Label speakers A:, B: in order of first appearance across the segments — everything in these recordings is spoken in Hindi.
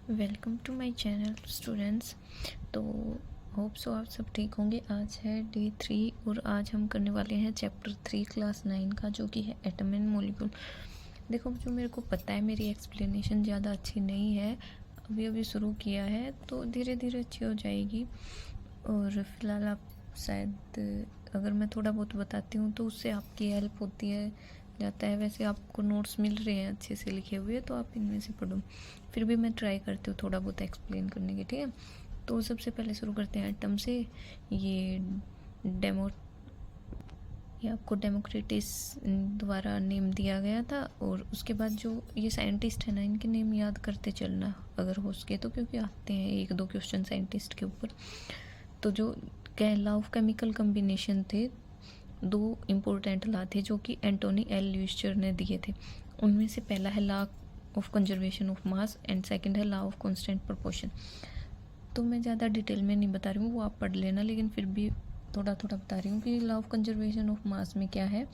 A: Welcome to my channel students. तो होप सो आप सब ठीक होंगे। आज है डे 3 और आज हम करने वाले हैं चैप्टर 3 क्लास 9 का, जो कि है एटम एंड मॉलिक्यूल। देखो, जो मेरे को पता है मेरी एक्सप्लेनेशन ज़्यादा अच्छी नहीं है, अभी अभी शुरू किया है, तो धीरे धीरे अच्छी हो जाएगी। और फिलहाल आप शायद अगर मैं थोड़ा बहुत बताती हूँ तो उससे आपकी हेल्प होती है जाता है। वैसे आपको नोट्स मिल रहे हैं अच्छे से लिखे हुए, तो आप इनमें से पढ़ो। फिर भी मैं ट्राई करती हूँ थोड़ा बहुत एक्सप्लेन करने की, ठीक है। तो सबसे पहले शुरू करते हैं एटम से। ये डेमो ये आपको डेमोक्रेटिस द्वारा नेम दिया गया था। और उसके बाद जो ये साइंटिस्ट है ना, इनके नेम याद करते चलना अगर हो सके तो, क्योंकि आते हैं एक दो क्वेश्चन साइंटिस्ट के ऊपर। तो जो लॉ ऑफ केमिकल कम्बिनेशन थे, दो इम्पोर्टेंट लॉ थे जो कि एंटोनी एल ल्यूस्टर ने दिए थे। उनमें से पहला है law of conservation of mass and second है लॉ ऑफ कांस्टेंट प्रोपोर्शन। तो मैं ज़्यादा डिटेल में नहीं बता रही हूँ, वो आप पढ़ लेना, लेकिन फिर भी थोड़ा थोड़ा बता रही हूँ कि law of conservation of mass में क्या है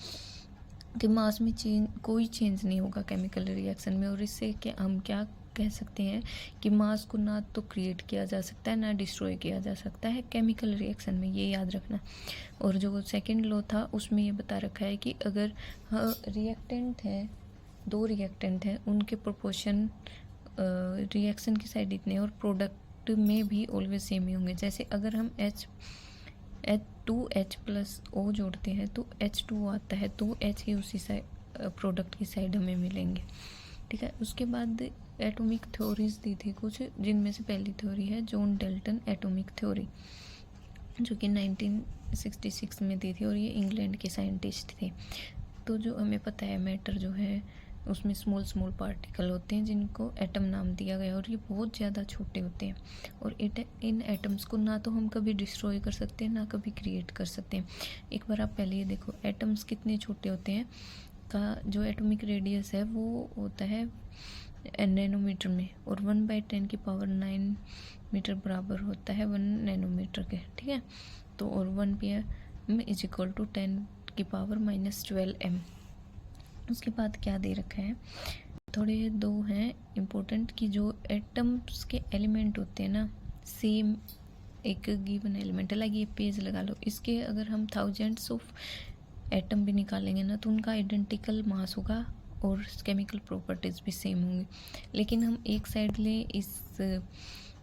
A: कि मास में कोई चेंज नहीं होगा केमिकल रिएक्शन में। और इससे क्या हम क्या कह सकते हैं कि मास को ना तो क्रिएट किया जा सकता है ना डिस्ट्रॉय किया जा सकता है केमिकल रिएक्शन में, ये याद रखना। और जो सेकंड लॉ था उसमें ये बता रखा है कि अगर रिएक्टेंट है, दो रिएक्टेंट हैं, उनके प्रोपोर्शन रिएक्शन की साइड इतने और प्रोडक्ट में भी ऑलवेज सेम ही होंगे। जैसे अगर हम H2H प्लस O जोड़ते हैं तो H2 आता है, तो H ही उसी साइड प्रोडक्ट की साइड हमें मिलेंगे, ठीक है। उसके बाद एटॉमिक थ्योरीज दी थी कुछ, जिनमें से पहली थ्योरी है जॉन डाल्टन एटॉमिक थ्योरी, जो कि 1966 में दी थी, और ये इंग्लैंड के साइंटिस्ट थे। तो जो हमें पता है मैटर जो है उसमें स्मॉल स्मॉल पार्टिकल होते हैं जिनको एटम नाम दिया गया, और ये बहुत ज़्यादा छोटे होते हैं। और इन एटम्स को ना तो हम कभी डिस्ट्रॉय कर सकते हैं ना कभी क्रिएट कर सकते हैं। एक बार आप पहले ये देखो एटम्स कितने छोटे होते हैं, का जो एटॉमिक रेडियस है वो होता है नैनोमीटर में, और 1/10⁹ मीटर बराबर होता है 1 नैनोमीटर के, ठीक है। तो और 1 pm is equal to 10⁻⁻12 m। उसके बाद क्या दे रखा है, थोड़े दो हैं इम्पोर्टेंट कि जो एटम्स के एलिमेंट होते हैं ना, सेम एक गिवन एलिमेंट, अलग ये पेज लगा लो, इसके अगर हम थाउजेंड्स ऑफ एटम भी निकालेंगे ना तो उनका आइडेंटिकल मास होगा और केमिकल प्रॉपर्टीज़ भी सेम होंगी। लेकिन हम एक साइड लें इस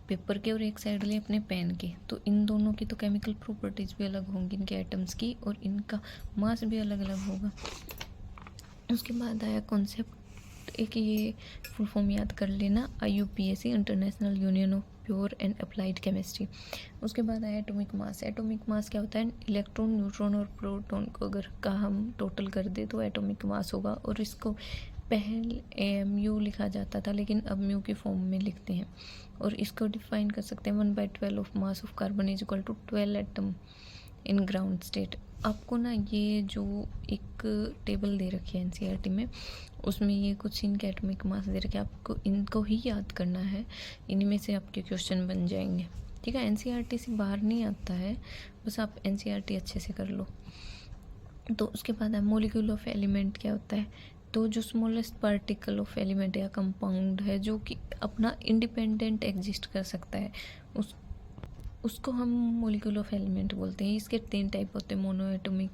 A: पेपर के और एक साइड लें अपने पेन के, तो इन दोनों की तो केमिकल प्रॉपर्टीज़ भी अलग होंगी इनके एटम्स की, और इनका मास भी अलग अलग होगा। उसके बाद आया कॉन्सेप्ट, एक ये फुल फॉर्म याद कर लेना, IUPAC international union of pure and applied chemistry. उसके बाद आया एटॉमिक मास। एटॉमिक मास क्या होता है, इलेक्ट्रॉन न्यूट्रॉन और प्रोटॉन को अगर का हम टोटल कर दे तो एटॉमिक मास होगा। और इसको पहले AMU लिखा जाता था, लेकिन अब म्यू की फॉर्म में लिखते हैं। और इसको डिफाइन कर सकते हैं 1/12 of mass of carbon is equal to 12 atom in ground state. आपको ना ये जो एक टेबल दे रखी है NCERT में, उसमें ये कुछ इनके एटॉमिक मास दे रखे हैं, आपको इनको ही याद करना है, इनमें से आपके क्वेश्चन बन जाएंगे, ठीक है। NCERT से बाहर नहीं आता है, बस आप NCERT अच्छे से कर लो। तो उसके बाद है मॉलिक्यूल ऑफ एलिमेंट क्या होता है, तो जो स्मॉलेस्ट पार्टिकल ऑफ एलिमेंट या कंपाउंड है जो कि अपना इंडिपेंडेंट एग्जिस्ट कर सकता है, उसको हम मॉलिक्यूल ऑफ एलिमेंट बोलते हैं। इसके 3 टाइप होते हैं, mono atomic,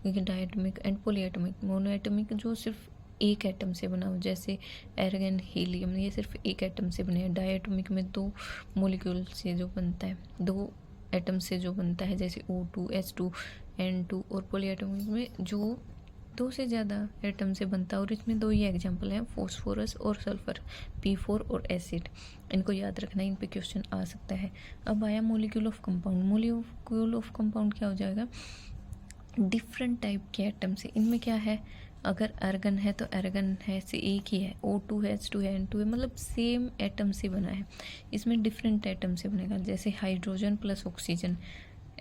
A: diatomic and polyatomic. Mono atomic जो सिर्फ एक एटम से बना हो, जैसे एर्गन हीलियम, ये सिर्फ एक एटम से बने हैं। डायटॉमिक में 2 मॉलिक्यूल से जो बनता है, 2 एटम से जो बनता है, जैसे O2 H2 N2। और पॉलीएटॉमिक में जो 2 से ज़्यादा एटम से बनता है, और इसमें 2 ही एग्जाम्पल हैं, फॉस्फोरस और सल्फर, P4 और एसिड। इनको याद रखना, इन पे क्वेश्चन आ सकता है। अब आया molecule of compound. Molecule of compound क्या हो जाएगा, डिफरेंट टाइप के एटम से। इनमें क्या है, अगर आर्गन है तो आर्गन है से एक ही है, O2 है H2 है N2 है, मतलब सेम एटम से बना है। इसमें डिफरेंट एटम से बनेगा, जैसे hydrogen plus oxygen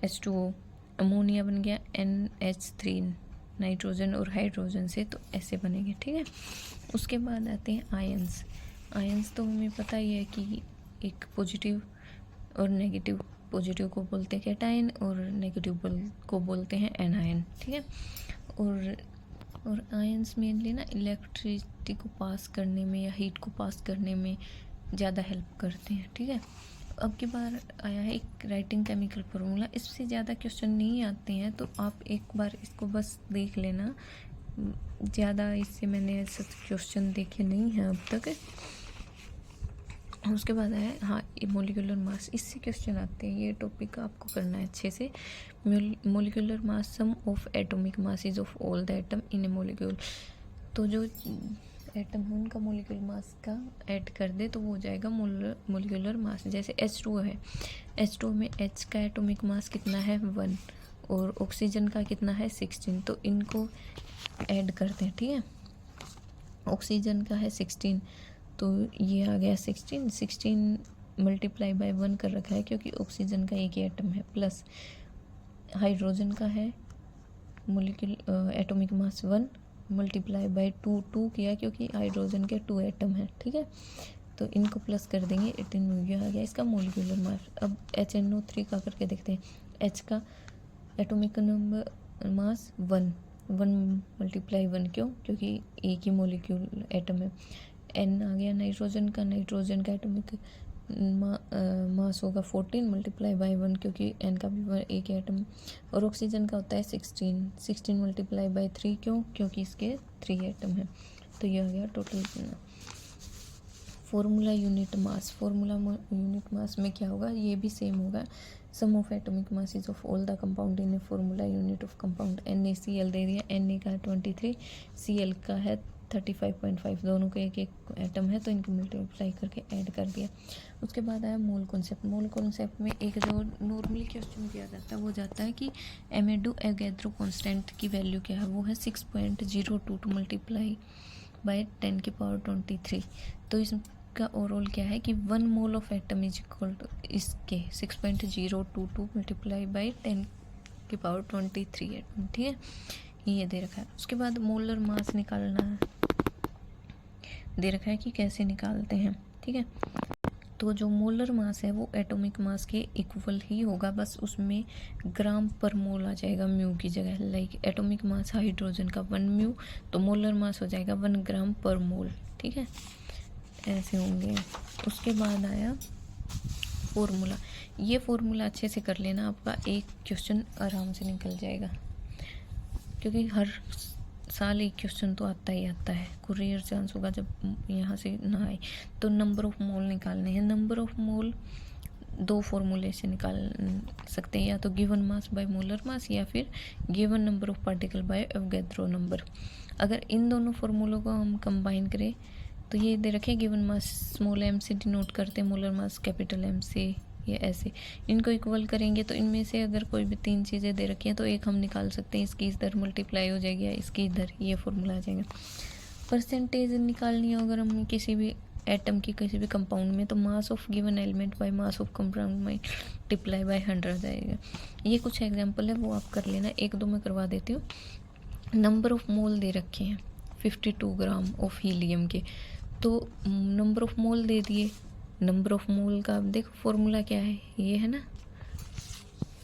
A: H2O, ammonia बन गया NH3 नाइट्रोजन और हाइड्रोजन से, तो ऐसे बनेंगे, ठीक है। उसके बाद आते हैं आयंस। आयंस तो हमें पता ही है कि एक पॉजिटिव और नेगेटिव, पॉजिटिव को बोलते हैं कैटायन और नेगेटिव को बोलते हैं एनायन, ठीक है। और आयंस मेनली ना इलेक्ट्रिसिटी को पास करने में या हीट को पास करने में ज़्यादा हेल्प करते हैं। ठीक है, अब की बार आया है एक राइटिंग केमिकल फार्मूला। इससे ज़्यादा क्वेश्चन नहीं आते हैं, तो आप एक बार इसको बस देख लेना। ज़्यादा इससे मैंने ऐसे क्वेश्चन देखे नहीं हैं अब तक। उसके बाद है हाँ ये मोलिकुलर मास, इससे क्वेश्चन आते हैं। ये टॉपिक आपको करना है अच्छे से। Molecular mass sum of atomic masses of all the atom in a molecule. तो जो एटम है उनका मोलिकुलर मास का ऐड कर दे तो वो हो जाएगा मोलिकुलर मास। जैसे H2 है, H2 में H का एटॉमिक मास कितना है 1 और ऑक्सीजन का कितना है 16। तो इनको ऐड करते हैं। ठीक है, ऑक्सीजन का है 16 तो ये आ गया 16 मल्टीप्लाई बाय 1 कर रखा है क्योंकि ऑक्सीजन का एक ही एटम है। प्लस हाइड्रोजन का है molecule atomic mass 1 multiply by 2 किया क्योंकि हाइड्रोजन के 2 एटम है। ठीक है, तो इनको प्लस कर देंगे 18 ये आ गया इसका मोलिकुलर मास। अब HNO3 का करके देखते हैं। H का एटॉमिक नंबर मास 1 मल्टीप्लाई 1 क्यों, क्योंकि एक ही मोलिक्यूल एटम है। N आ गया नाइट्रोजन का एटॉमिक मास होगा 14 मल्टीप्लाई बाय 1 क्योंकि N का भी एक एटम। और ऑक्सीजन का होता है 16 मल्टीप्लाई बाय 3 क्यों, क्योंकि इसके 3 एटम है। तो ये आ गया टोटल फॉर्मूला यूनिट मास में क्या होगा, ये भी सेम होगा। Sum of atomic masses of all the compound in a formula unit of compound. NaCl दे दिया, Na का है 23, Cl का है 35.5, दोनों के एक एटम है तो इनको मल्टीप्लाई करके ऐड कर दिया। उसके बाद आया मोल कॉन्सेप्ट में एक जो नॉर्मली क्वेश्चन किया जाता है वो जाता है कि एवोगैड्रो कांस्टेंट की वैल्यू क्या है, वो है 6.02 मल्टीप्लाई बाय 10⁻23। तो इसका ओवरऑल क्या है कि 1 mole of atom is equal to इसके 6.022 मल्टीप्लाई बाय 10⁻23 एटम। ठीक है, ये दे रखा है। उसके बाद मोलर मास निकालना दे रखा है कि कैसे निकालते हैं। ठीक है, तो जो मोलर मास है वो एटॉमिक मास के इक्वल ही होगा, बस उसमें ग्राम पर मोल आ जाएगा म्यू की जगह। लाइक एटॉमिक मास हाइड्रोजन का 1 म्यू तो मोलर मास हो जाएगा 1 ग्राम पर मोल। ठीक है, ऐसे होंगे। उसके बाद आया फॉर्मूला। ये फॉर्मूला अच्छे से कर लेना, आपका एक क्वेश्चन आराम से निकल जाएगा क्योंकि हर साल एक क्वेश्चन तो आता ही आता है। कोई रेयर चांस होगा जब यहाँ से ना आए। तो नंबर ऑफ मोल निकालने हैं। नंबर ऑफ मोल 2 फॉर्मूले से निकाल सकते हैं, या तो given mass by molar mass या फिर given number of particle by Avogadro number. अगर इन दोनों फॉर्मूलों को हम कंबाइन करें तो ये दे रखे गिवन मास स्मॉल m से डिनोट करते हैं, मोलर मास कैपिटल M से, ये ऐसे। इनको इक्वल करेंगे तो इनमें से अगर कोई भी 3 चीज़ें दे रखी हैं तो एक हम निकाल सकते हैं, इसकी इधर मल्टीप्लाई हो जाएगी या इसकी इधर, ये फॉर्मूला आ जाएगा। परसेंटेज निकालनी हो अगर हम किसी भी एटम की किसी भी कंपाउंड में, तो mass of given element by mass of compound multiply by 100 जाएगा। ये कुछ एग्जांपल है वो आप कर लेना, 1-2 में करवा देती हूँ। नंबर ऑफ मोल दे रखे हैं 52 ग्राम ऑफ हीलियम के, तो नंबर ऑफ मोल दे दिए। नंबर ऑफ मोल का देखो फॉर्मूला क्या है, ये है ना